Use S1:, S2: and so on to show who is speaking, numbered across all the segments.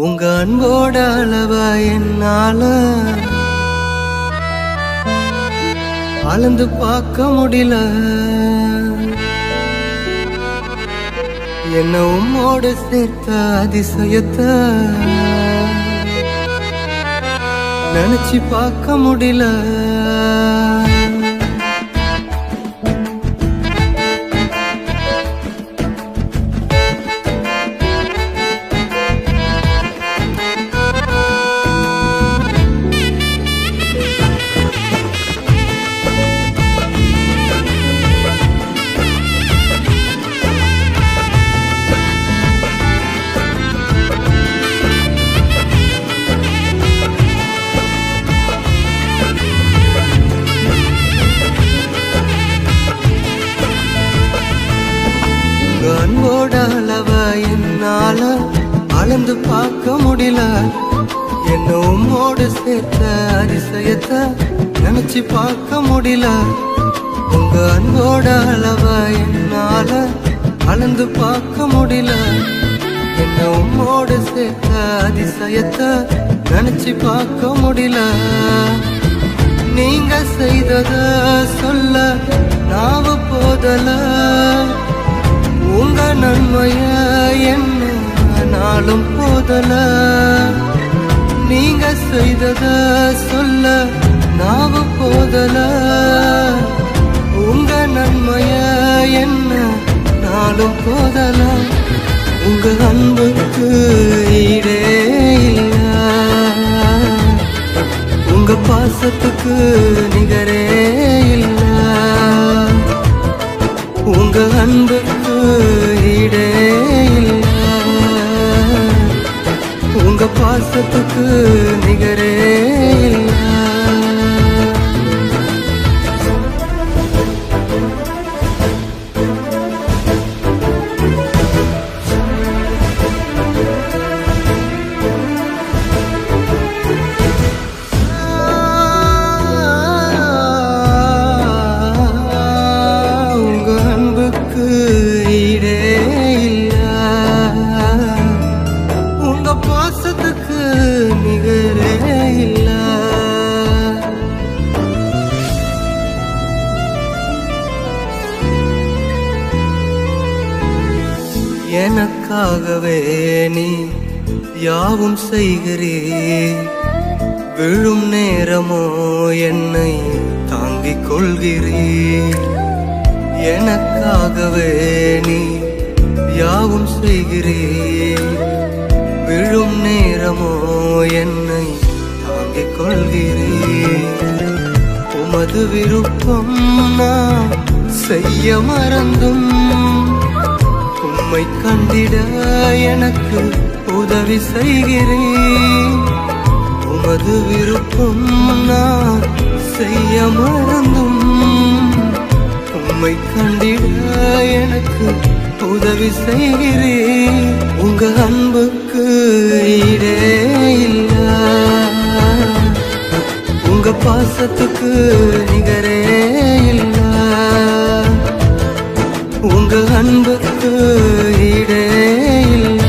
S1: உங்க அன்போட அளவா என்னால அளந்து பார்க்க முடியல. என்ன உம்மோடு சேர்த்த அதிசயத்தை நினைச்சு பார்க்க முடியல. அன்போட அளவ என்னால அளந்து பார்க்க முடியல. என்ன உம்மோடு சேர்த்த அதிசயத்தை நினைச்சு பார்க்க முடியல. உங்க அன்போட அளவ என்னால அளந்து பார்க்க முடியல. என்ன உம்மோடு சேர்த்த அதிசயத்தை நினைச்சு பார்க்க முடியல. நீங்க செய்தத சொல்ல நாவு போதல. உங்க நன்மைய என்ன நாளும் போதல. நீங்க செய்தத சொல்ல நாவு போதல. உங்க நன்மைய என்ன நாளும் போதல. உங்க அன்புக்கு ஈடே இல்ல. உங்க பாசத்துக்கு நிகரே இல்ல. உங்க அன்புக்கு ஈடே இல்ல. உங்க பாசத்துக்கு நிகரே இல்ல. பாசத்துக்கு நிகரே இல்ல. எனக்காகவே நீ யாவும் செய்கிறீர். விழும் நேரமோ என்னை தாங்கிக் கொள்கிறீர். எனக்காகவே நீ யாவும் செய்கிறீர். விழும் நேரமோ என்னை தாங்கிக் கொள்கிறீர். உமது விருப்பம் நான் செய்ய மறந்தும் உம்மை கண்டிட எனக்கு உதவி செய்கிறேன். உமது விருப்பம் நான் செய்ய மறந்தும் உம்மை கண்டிட எனக்கு உதவி செய்கிறேன். உங்க அன்புக்கு ஈடே இல்ல. உங்க பாசத்துக்கு நிகரே இல்ல. உங்க அன்புக்கு ஈடே இல்ல.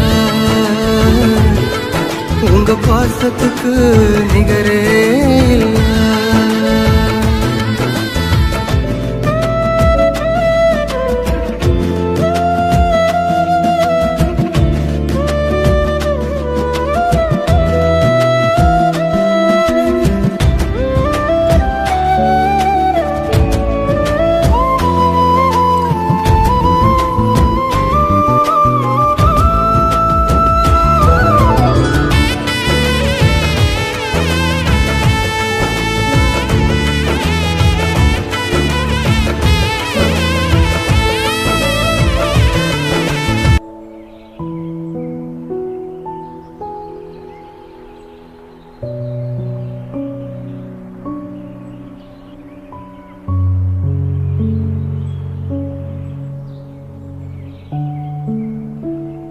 S1: உங்க பாசத்துக்கு நிகரே இல்ல.